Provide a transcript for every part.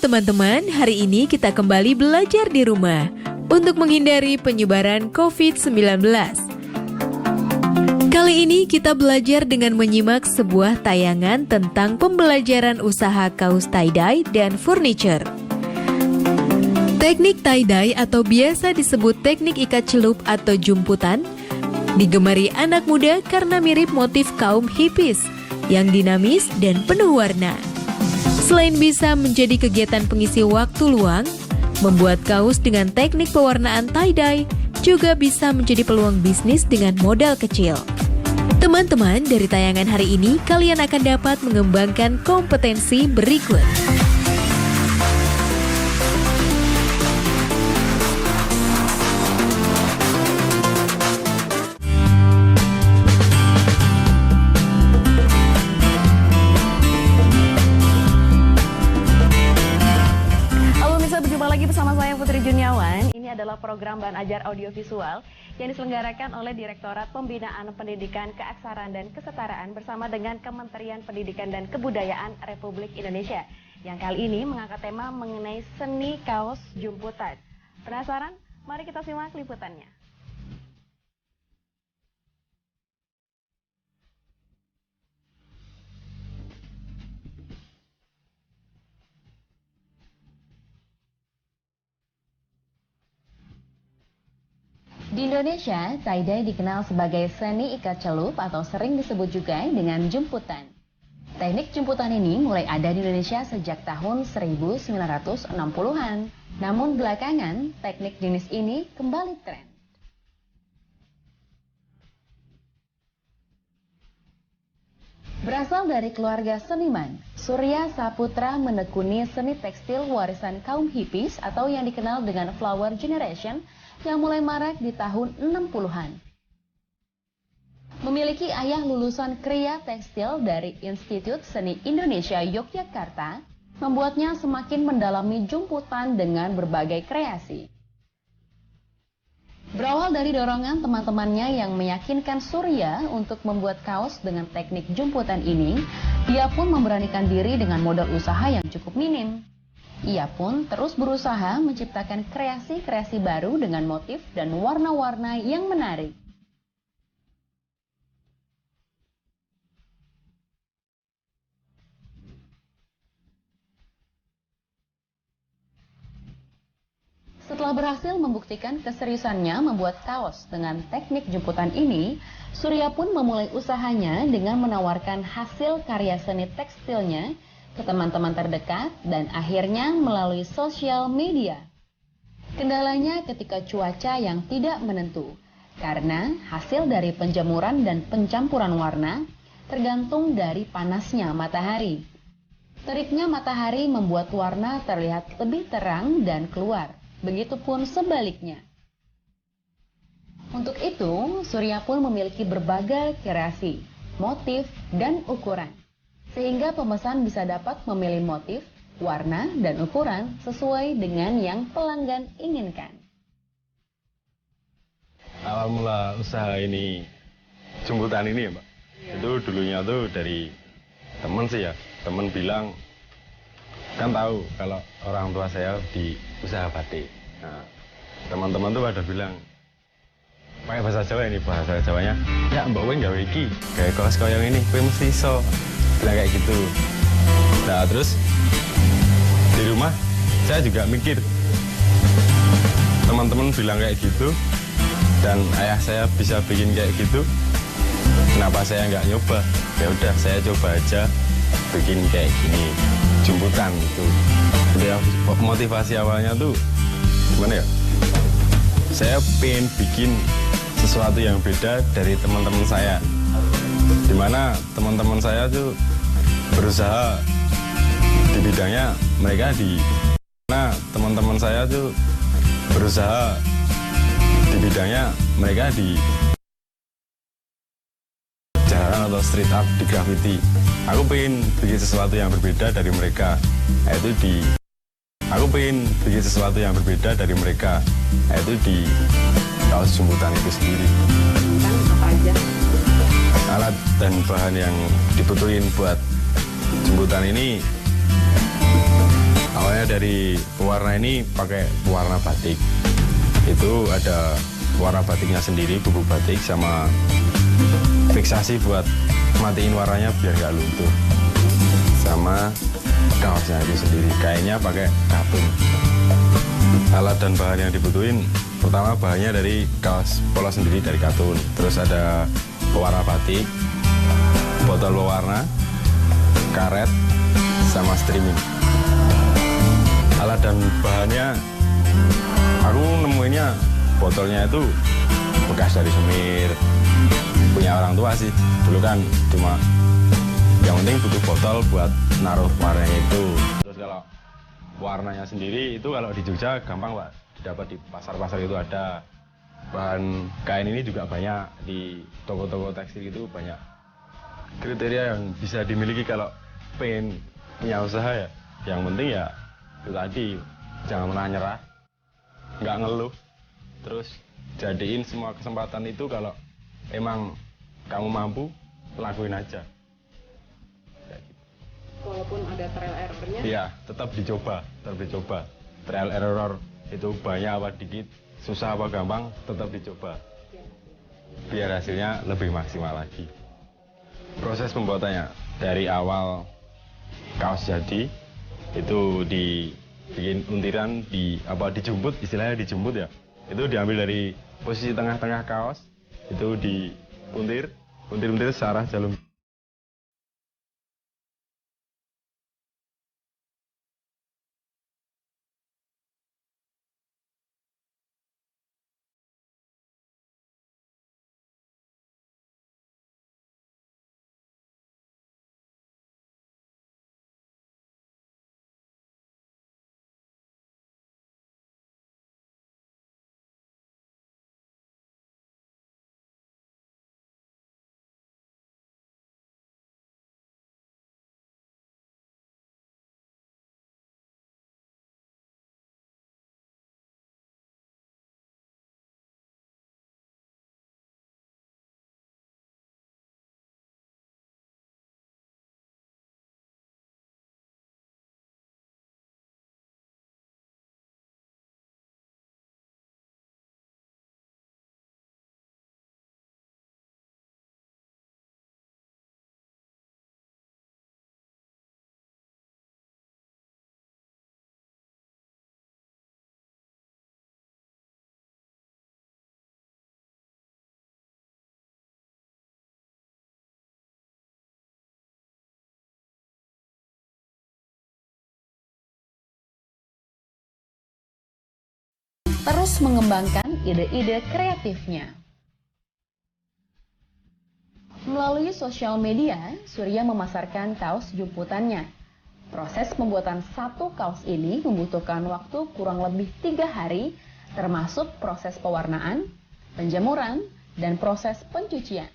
teman-teman, hari ini kita kembali belajar di rumah untuk menghindari penyebaran COVID-19. Kali ini kita belajar dengan menyimak sebuah tayangan tentang pembelajaran usaha kaos tie-dye dan furniture. Teknik tie-dye atau biasa disebut teknik ikat celup atau jumputan digemari anak muda karena mirip motif kaum hippies yang dinamis dan penuh warna. Selain bisa menjadi kegiatan pengisi waktu luang, membuat kaos dengan teknik pewarnaan tie-dye juga bisa menjadi peluang bisnis dengan modal kecil. Teman-teman, dari tayangan hari ini kalian akan dapat mengembangkan kompetensi berikut. Bersama saya Putri Juniawan, ini adalah program Bahan Ajar Audiovisual yang diselenggarakan oleh Direktorat Pembinaan Pendidikan Keaksaraan dan Kesetaraan bersama dengan Kementerian Pendidikan dan Kebudayaan Republik Indonesia yang kali ini mengangkat tema mengenai seni kaos jumputan. Penasaran? Mari kita simak liputannya. Di Indonesia, tie-dye dikenal sebagai seni ikat celup atau sering disebut juga dengan jumputan. Teknik jumputan ini mulai ada di Indonesia sejak tahun 1960-an. Namun belakangan, teknik jenis ini kembali tren. Berasal dari keluarga seniman, Surya Saputra menekuni seni tekstil warisan kaum hippies atau yang dikenal dengan Flower Generation yang mulai marak di tahun 60-an. Memiliki ayah lulusan kriya tekstil dari Institut Seni Indonesia Yogyakarta, membuatnya semakin mendalami jumputan dengan berbagai kreasi. Berawal dari dorongan teman-temannya yang meyakinkan Surya untuk membuat kaos dengan teknik jumputan ini, dia pun memberanikan diri dengan modal usaha yang cukup minim. Ia pun terus berusaha menciptakan kreasi-kreasi baru dengan motif dan warna-warna yang menarik. Setelah berhasil membuktikan keseriusannya membuat kaos dengan teknik jumputan ini, Surya pun memulai usahanya dengan menawarkan hasil karya seni tekstilnya ke teman-teman terdekat dan akhirnya melalui sosial media. Kendalanya ketika cuaca yang tidak menentu, karena hasil dari penjemuran dan pencampuran warna tergantung dari panasnya matahari. Teriknya matahari membuat warna terlihat lebih terang dan keluar, begitupun sebaliknya. Untuk itu, Surya pun memiliki berbagai kreasi, motif, dan ukuran, sehingga pemesan bisa dapat memilih motif, warna, dan ukuran sesuai dengan yang pelanggan inginkan. Awal mula usaha ini, jumputan ini ya Mbak, itu dulunya tuh dari temen sih ya. Temen bilang, kan tahu kalau orang tua saya di usaha batik. Nah, teman-teman tuh pada bilang, pakai bahasa Jawa ini, bahasa Jawanya, ya Mbak Wen gawe iki, gawe kaos koyong ini, kowe mesti iso. Bilang kayak gitu. Nah terus di rumah saya juga mikir, teman-teman bilang kayak gitu dan ayah saya bisa bikin kayak gitu, kenapa saya nggak nyoba? Ya udah saya coba aja bikin kayak gini, jumputan itu. Jadi motivasi awalnya tuh gimana ya? Saya pengen bikin sesuatu yang beda dari teman-teman saya, dimana teman-teman saya tuh berusaha di bidangnya, mereka di mana teman-teman saya tuh berusaha di bidangnya, mereka di jalanan atau street art, di graffiti. Aku pengen bikin sesuatu yang berbeda dari mereka, yaitu di kaos jumputan itu sendiri. Apa aja? Alat dan bahan yang dibutuhin buat jemputan ini Awalnya dari pewarna ini pakai pewarna batik. Itu ada warna batiknya sendiri, bubuk batik sama fiksasi buat matiin warnanya biar nggak luntur. Sama kaosnya itu sendiri, kayaknya pakai katun. Alat dan bahan yang dibutuhin, pertama bahannya dari kaos polos sendiri dari katun. Terus ada pewarna batik, botol pewarna, karet, sama streaming. Alat dan bahannya, aku nemuinnya botolnya itu bekas dari semir, punya orang tua sih. Dulu kan cuma yang penting butuh botol buat naruh warnanya itu. Terus kalau warnanya sendiri itu kalau di Jogja gampang Pak, didapat di pasar-pasar itu ada. Bahan kain ini juga banyak di toko-toko tekstil itu, banyak kriteria yang bisa dimiliki kalau pengen punya usaha ya. Yang penting ya itu tadi, jangan pernah nyerah, nggak ngeluh, terus jadiin semua kesempatan itu kalau emang kamu mampu, lakuin aja. Walaupun ada trial error-nya? Iya, tetap dicoba. Trial error itu banyak apa dikit, susah apa gampang, tetap dicoba. Biar hasilnya lebih maksimal lagi. Proses pembuatannya dari awal kaos jadi itu dibikin untiran, dijumput, istilahnya dijumput ya. Itu diambil dari posisi tengah-tengah kaos, itu dipuntir searah jalur. Terus mengembangkan ide-ide kreatifnya. Melalui sosial media, Surya memasarkan kaos jumputannya. Proses pembuatan satu kaos ini membutuhkan waktu kurang lebih 3 hari, termasuk proses pewarnaan, penjemuran, dan proses pencucian.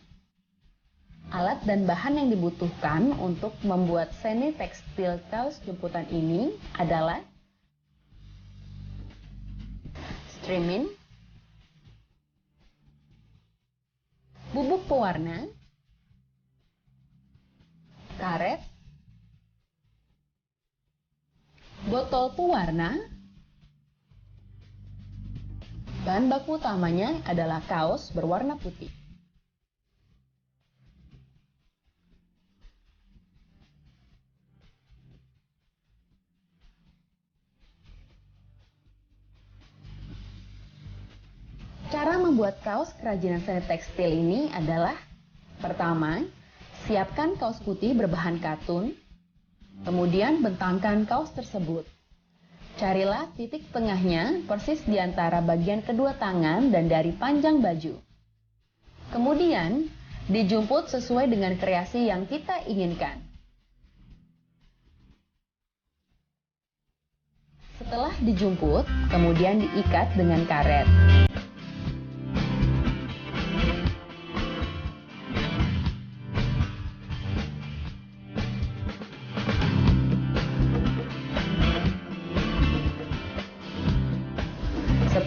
Alat dan bahan yang dibutuhkan untuk membuat seni tekstil kaos jumputan ini adalah streaming, bubuk pewarna, karet, botol pewarna. Bahan baku utamanya adalah kaos berwarna putih. Cara membuat kaos kerajinan seni tekstil ini adalah: pertama, siapkan kaos putih berbahan katun, kemudian bentangkan kaos tersebut. Carilah titik tengahnya persis di antara bagian kedua tangan dan dari panjang baju. Kemudian, dijumput sesuai dengan kreasi yang kita inginkan. Setelah dijumput, kemudian diikat dengan karet.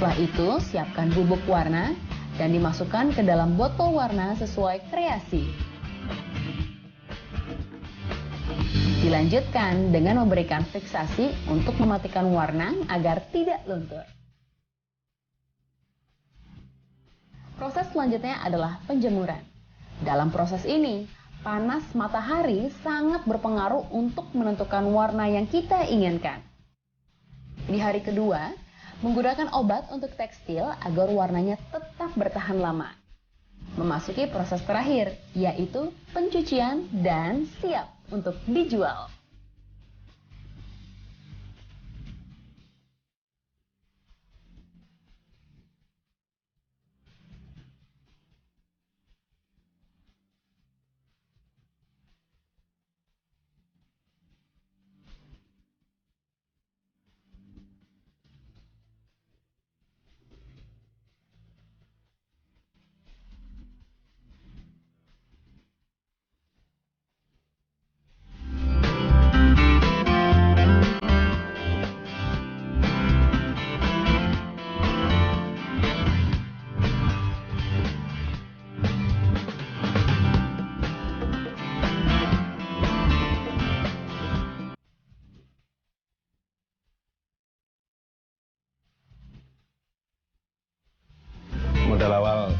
Setelah itu, siapkan bubuk warna dan dimasukkan ke dalam botol warna sesuai kreasi. Dilanjutkan dengan memberikan fiksasi untuk mematikan warna agar tidak luntur. Proses selanjutnya adalah penjemuran. Dalam proses ini, panas matahari sangat berpengaruh untuk menentukan warna yang kita inginkan. Di hari kedua, menggunakan obat untuk tekstil agar warnanya tetap bertahan lama. Memasuki proses terakhir, yaitu pencucian dan siap untuk dijual. Modal awal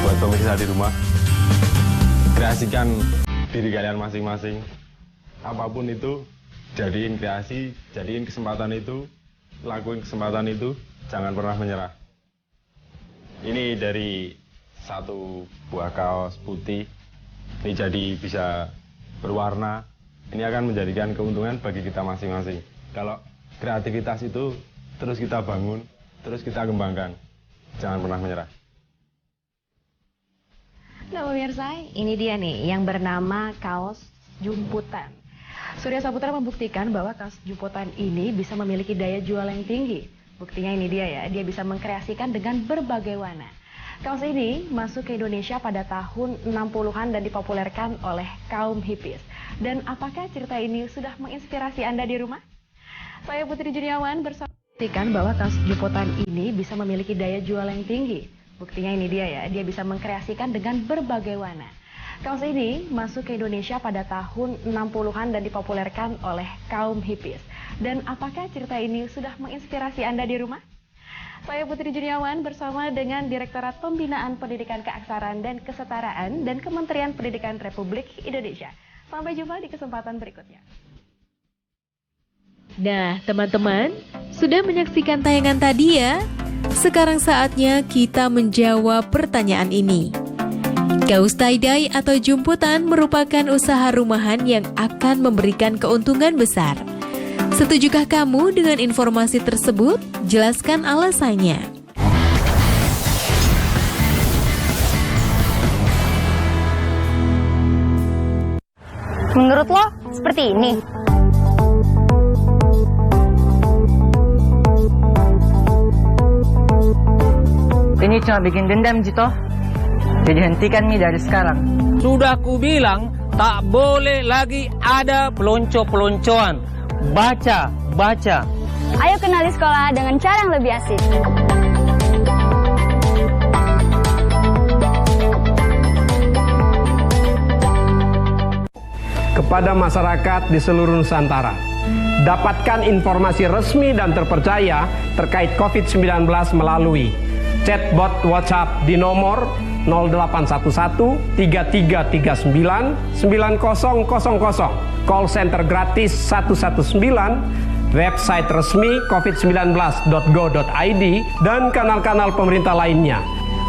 buat pemirsa di rumah, kreasikan diri kalian masing-masing. Apapun itu, jadiin kreasi, jadiin kesempatan itu, lakuin kesempatan itu, jangan pernah menyerah. Ini dari satu buah kaos putih, ini jadi bisa berwarna. Ini akan menjadikan keuntungan bagi kita masing-masing. Kalau kreativitas itu terus kita bangun, terus kita kembangkan, jangan pernah menyerah. Nah pemirsa, ini dia nih yang bernama kaos jumputan. Surya Saputra membuktikan bahwa kaos jumputan ini bisa memiliki daya jual yang tinggi. Buktinya ini dia ya, dia bisa mengkreasikan dengan berbagai warna. Kaos ini masuk ke Indonesia pada tahun 60-an dan dipopulerkan oleh kaum hippies. Dan apakah cerita ini sudah menginspirasi Anda di rumah? Saya Putri Juniawan bersama membuktikan bahwa kaos jumputan ini bisa memiliki daya jual yang tinggi. Buktinya ini dia ya, dia bisa mengkreasikan dengan berbagai warna. Kaos ini masuk ke Indonesia pada tahun 60-an dan dipopulerkan oleh kaum hippies. Dan apakah cerita ini sudah menginspirasi Anda di rumah? Saya Putri Juniawan bersama dengan Direktorat Pembinaan Pendidikan Keaksaraan dan Kesetaraan dan Kementerian Pendidikan Republik Indonesia. Sampai jumpa di kesempatan berikutnya. Nah, teman-teman, sudah menyaksikan tayangan tadi ya? Sekarang saatnya kita menjawab pertanyaan ini. Kaos tie-dye atau jumputan merupakan usaha rumahan yang akan memberikan keuntungan besar. Setujukah kamu dengan informasi tersebut? Jelaskan alasannya. Menurut lo, seperti ini? Ini cuma bikin dendam, Jito. Jadi hentikan nih dari sekarang. Sudah ku bilang, tak boleh lagi ada pelonco-peloncoan. Baca, baca. Ayo kenali sekolah dengan cara yang lebih asik. kepada masyarakat di seluruh Nusantara. Dapatkan informasi resmi dan terpercaya terkait COVID-19 melalui chatbot WhatsApp di nomor 0811 3339 9000, call center gratis 119, website resmi covid19.go.id, dan kanal-kanal pemerintah lainnya.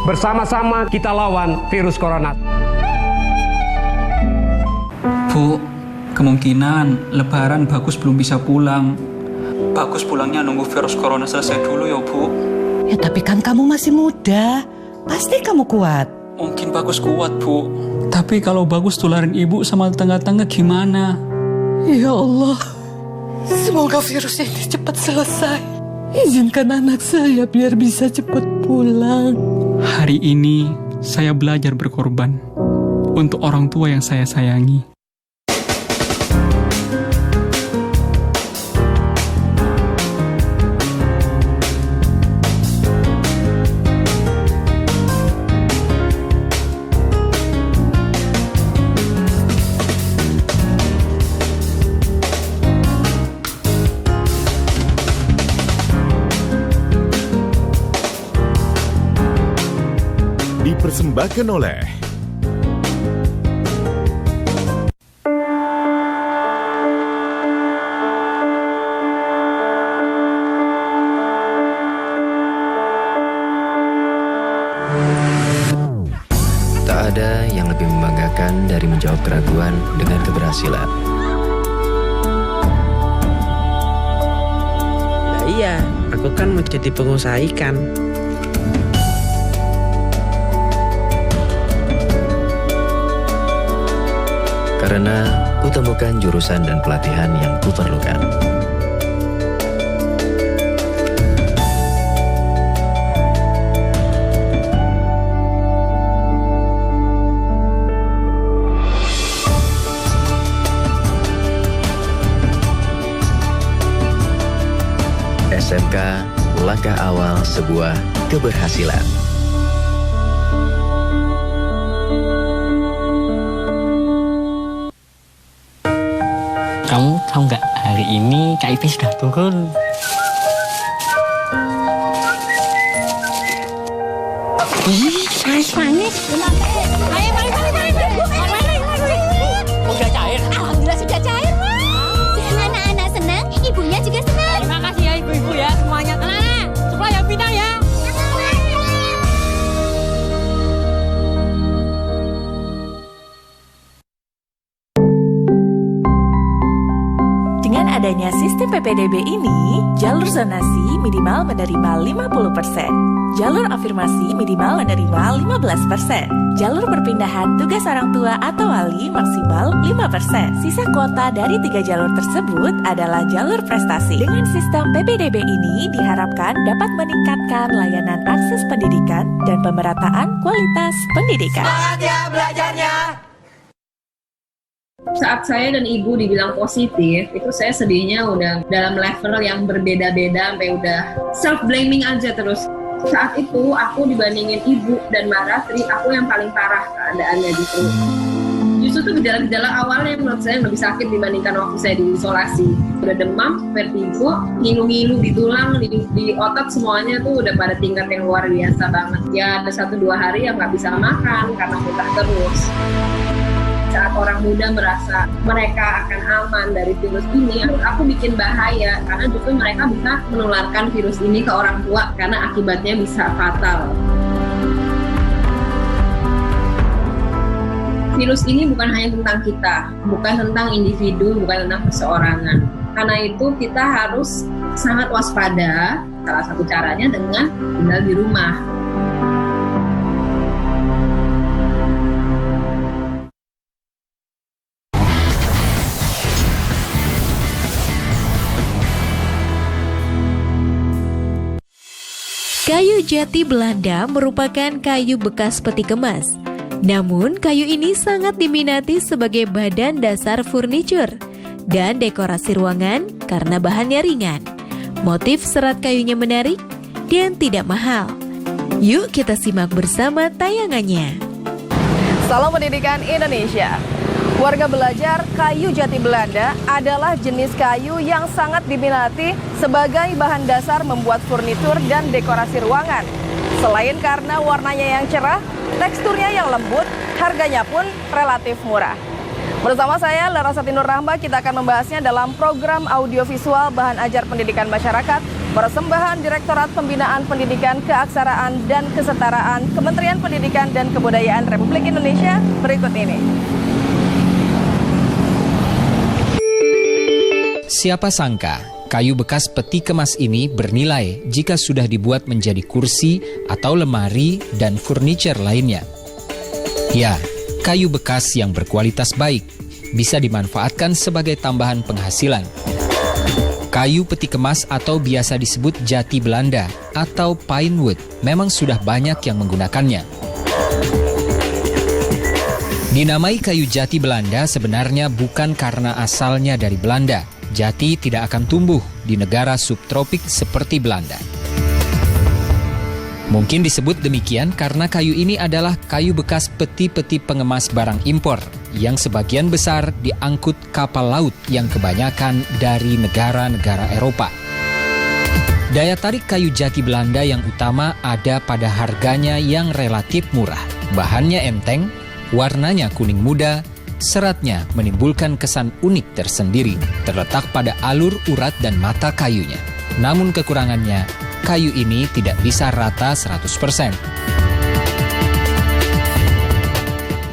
Bersama-sama kita lawan virus corona. Bu, kemungkinan Lebaran Bagus belum bisa pulang. Bagus pulangnya nunggu virus corona selesai dulu ya, Bu. Ya tapi kan kamu masih muda, pasti kamu kuat. Mungkin Bagus kuat, Bu. Tapi kalau Bagus tularin ibu sama tetangga-tetangga gimana? Ya Allah, semoga virus ini cepat selesai. Izinkan anak saya biar bisa cepat pulang. Hari ini saya belajar berkorban untuk orang tua yang saya sayangi. Dipersembahkan oleh tak ada yang lebih membanggakan dari menjawab keraguan dengan keberhasilan. Nah, iya, aku kan mau jadi pengusaha ikan. Karena kutemukan jurusan dan pelatihan yang kuperlukan. SMK, langkah awal sebuah keberhasilan. Kamu tahu nggak, hari ini KIP sudah turun. Manis. Ayo, mari. Udah cair? Alhamdulillah sudah cair, Mas. Anak-anak senang, ibunya juga senang. Terima kasih ya ibu-ibu ya semuanya. Anak-anak, sekolah yang pintar ya. Dengan adanya sistem PPDB ini, jalur zonasi minimal menerima 50%, jalur afirmasi minimal menerima 15%, jalur perpindahan tugas orang tua atau wali maksimal 5%. Sisa kuota dari 3 jalur tersebut adalah jalur prestasi. Dengan sistem PPDB ini diharapkan dapat meningkatkan layanan akses pendidikan dan pemerataan kualitas pendidikan. Semangat ya belajarnya! Saat saya dan ibu dibilang positif, itu saya sedihnya udah dalam level yang berbeda-beda, sampai udah self-blaming aja terus. Saat itu aku dibandingin ibu dan Mbak Ratri, aku yang paling parah keadaannya gitu. Justru tuh gejala-gejala awalnya menurut saya lebih sakit dibandingkan waktu saya diisolasi. Udah demam, vertigo, ngilu-ngilu di tulang, di otot, semuanya tuh udah pada tingkat yang luar biasa banget. Ya ada 1-2 hari yang nggak bisa makan karena muntah terus. Saat orang muda merasa mereka akan aman dari virus ini, aku bikin bahaya karena justru mereka bisa menularkan virus ini ke orang tua karena akibatnya bisa fatal. Virus ini bukan hanya tentang kita, bukan tentang individu, bukan tentang perseorangan. Karena itu kita harus sangat waspada, salah satu caranya dengan tinggal di rumah. Kayu jati Belanda merupakan kayu bekas peti kemas. Namun, kayu ini sangat diminati sebagai badan dasar furniture dan dekorasi ruangan karena bahannya ringan. Motif serat kayunya menarik dan tidak mahal. Yuk kita simak bersama tayangannya. Salam Pendidikan Indonesia. Warga belajar kayu jati Belanda adalah jenis kayu yang sangat diminati sebagai bahan dasar membuat furnitur dan dekorasi ruangan. Selain karena warnanya yang cerah, teksturnya yang lembut, harganya pun relatif murah. Bersama saya, Larasati Nur Rahma, kita akan membahasnya dalam program audiovisual Bahan Ajar Pendidikan Masyarakat, persembahan Direktorat Pembinaan Pendidikan Keaksaraan dan Kesetaraan Kementerian Pendidikan dan Kebudayaan Republik Indonesia berikut ini. Siapa sangka kayu bekas peti kemas ini bernilai jika sudah dibuat menjadi kursi atau lemari dan furniture lainnya. Ya, kayu bekas yang berkualitas baik bisa dimanfaatkan sebagai tambahan penghasilan. Kayu peti kemas atau biasa disebut jati Belanda atau pine wood memang sudah banyak yang menggunakannya. Dinamai kayu jati Belanda sebenarnya bukan karena asalnya dari Belanda. Jati tidak akan tumbuh di negara subtropik seperti Belanda. Mungkin disebut demikian karena kayu ini adalah kayu bekas peti-peti pengemas barang impor yang sebagian besar diangkut kapal laut yang kebanyakan dari negara-negara Eropa. Daya tarik kayu jati Belanda yang utama ada pada harganya yang relatif murah. Bahannya enteng, warnanya kuning muda, seratnya menimbulkan kesan unik tersendiri, terletak pada alur urat dan mata kayunya. Namun kekurangannya, kayu ini tidak bisa rata 100%.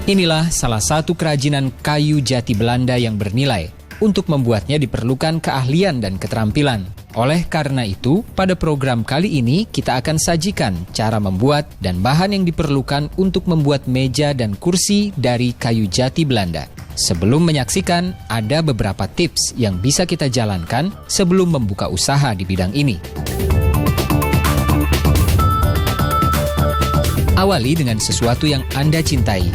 Inilah salah satu kerajinan kayu jati Belanda yang bernilai. Untuk membuatnya diperlukan keahlian dan keterampilan. Oleh karena itu, pada program kali ini kita akan sajikan cara membuat dan bahan yang diperlukan untuk membuat meja dan kursi dari kayu jati Belanda. Sebelum menyaksikan, ada beberapa tips yang bisa kita jalankan sebelum membuka usaha di bidang ini. Awali dengan sesuatu yang Anda cintai.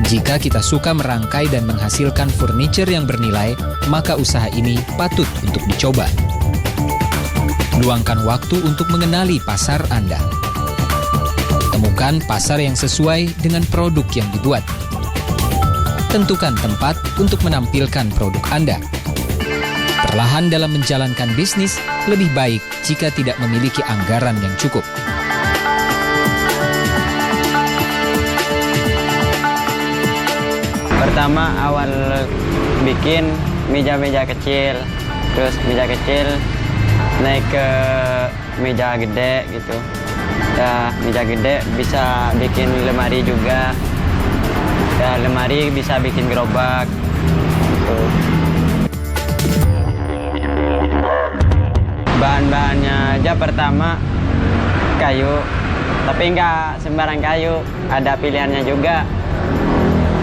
Jika kita suka merangkai dan menghasilkan furniture yang bernilai, maka usaha ini patut untuk dicoba. Luangkan waktu untuk mengenali pasar Anda. Temukan pasar yang sesuai dengan produk yang dibuat. Tentukan tempat untuk menampilkan produk Anda. Perlahan dalam menjalankan bisnis, lebih baik jika tidak memiliki anggaran yang cukup. Pertama awal bikin meja-meja kecil, terus meja kecil naik ke meja gede gitu. Ya meja gede bisa bikin lemari juga. Ya lemari bisa bikin gerobak. Gitu. Bahan-bahannya aja pertama kayu, tapi nggak sembarang kayu, ada pilihannya juga.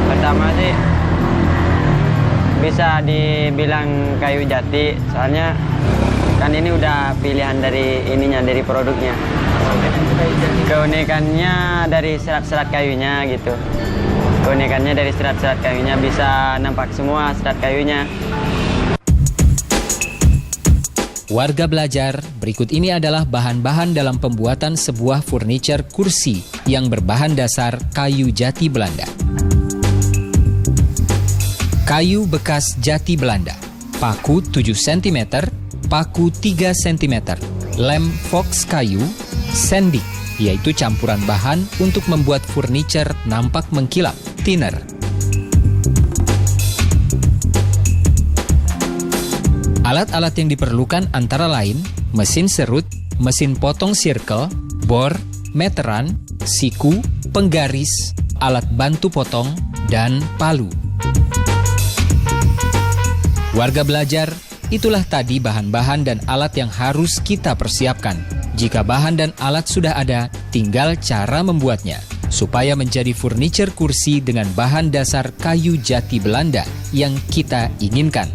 Pertama sih bisa dibilang kayu jati, soalnya kan ini udah pilihan dari ininya, dari produknya. Keunikannya dari serat-serat kayunya gitu. Keunikannya dari serat-serat kayunya, bisa nampak semua serat kayunya. Warga belajar, berikut ini adalah bahan-bahan dalam pembuatan sebuah furniture kursi yang berbahan dasar kayu jati Belanda. Kayu bekas jati Belanda, paku 7 cm, paku 3 cm, lem fox kayu, sandik, yaitu campuran bahan untuk membuat furniture nampak mengkilap, thinner. Alat-alat yang diperlukan antara lain mesin serut, mesin potong circle, bor, meteran, siku, penggaris, alat bantu potong, dan palu. Warga belajar, itulah tadi bahan-bahan dan alat yang harus kita persiapkan. Jika bahan dan alat sudah ada, tinggal cara membuatnya, supaya menjadi furniture kursi dengan bahan dasar kayu jati Belanda yang kita inginkan.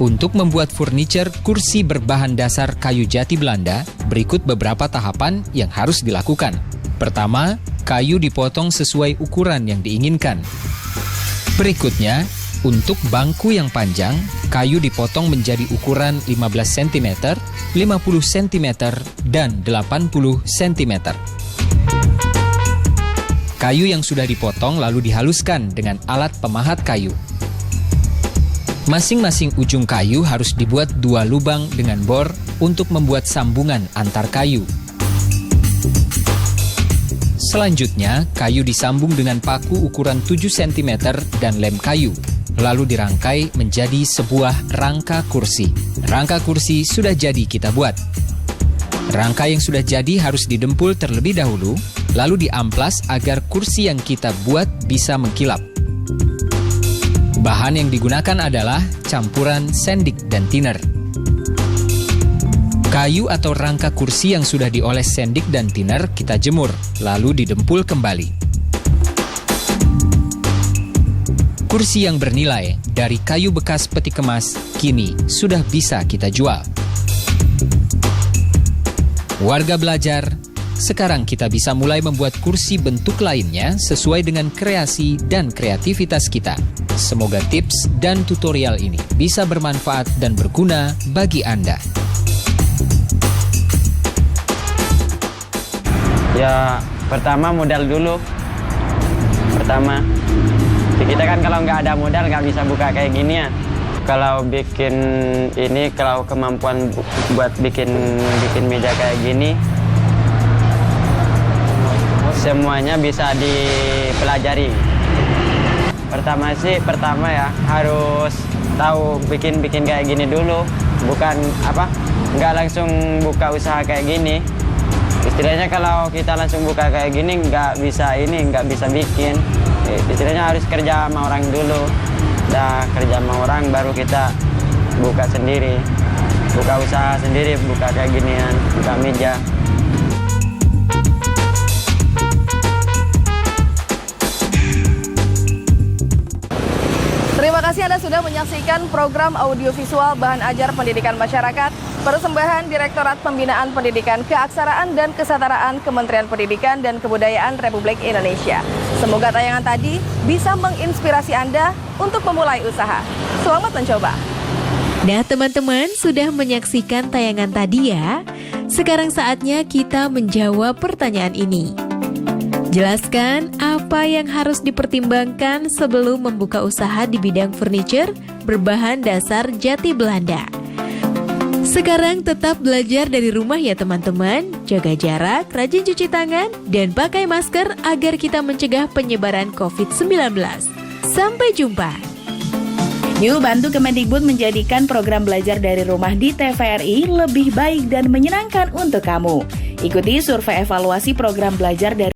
Untuk membuat furniture kursi berbahan dasar kayu jati Belanda, berikut beberapa tahapan yang harus dilakukan. Pertama, kayu dipotong sesuai ukuran yang diinginkan. Berikutnya, untuk bangku yang panjang, kayu dipotong menjadi ukuran 15 cm, 50 cm, dan 80 cm. Kayu yang sudah dipotong lalu dihaluskan dengan alat pemahat kayu. Masing-masing ujung kayu harus dibuat 2 lubang dengan bor untuk membuat sambungan antar kayu. Selanjutnya, kayu disambung dengan paku ukuran 7 cm dan lem kayu, lalu dirangkai menjadi sebuah rangka kursi. Rangka kursi sudah jadi kita buat. Rangka yang sudah jadi harus didempul terlebih dahulu, lalu diamplas agar kursi yang kita buat bisa mengkilap. Bahan yang digunakan adalah campuran sendik dan thinner. Kayu atau rangka kursi yang sudah dioles sendik dan thinner kita jemur, lalu didempul kembali. Kursi yang bernilai dari kayu bekas peti kemas kini sudah bisa kita jual. Warga belajar, sekarang kita bisa mulai membuat kursi bentuk lainnya sesuai dengan kreasi dan kreativitas kita. Semoga tips dan tutorial ini bisa bermanfaat dan berguna bagi Anda. Ya, pertama modal dulu. Pertama, kita kan kalau nggak ada modal nggak bisa buka kayak gini ya. Kalau bikin ini, kalau kemampuan buat bikin meja kayak gini, semuanya bisa dipelajari. Pertama ya harus tahu bikin kayak gini dulu, bukan nggak langsung buka usaha kayak gini. Istilahnya kalau kita langsung buka kayak gini nggak bisa bikin. Istilahnya harus kerja sama orang dulu. Udah kerja sama orang baru kita buka sendiri, buka usaha sendiri, buka kayak ginian, buka meja. Terima kasih Anda sudah menyaksikan program audiovisual Bahan Ajar Pendidikan Masyarakat, persembahan Direktorat Pembinaan Pendidikan Keaksaraan dan Kesetaraan Kementerian Pendidikan dan Kebudayaan Republik Indonesia. Semoga tayangan tadi bisa menginspirasi Anda untuk memulai usaha. Selamat mencoba. Nah teman-teman, sudah menyaksikan tayangan tadi ya? Sekarang saatnya kita menjawab pertanyaan ini. Jelaskan apa yang harus dipertimbangkan sebelum membuka usaha di bidang furniture berbahan dasar jati Belanda. Sekarang tetap belajar dari rumah ya teman-teman. Jaga jarak, rajin cuci tangan, dan pakai masker agar kita mencegah penyebaran COVID-19. Sampai jumpa. Yuk bantu Kemendikbud menjadikan program belajar dari rumah di TVRI lebih baik dan menyenangkan untuk kamu. Ikuti survei evaluasi program belajar dari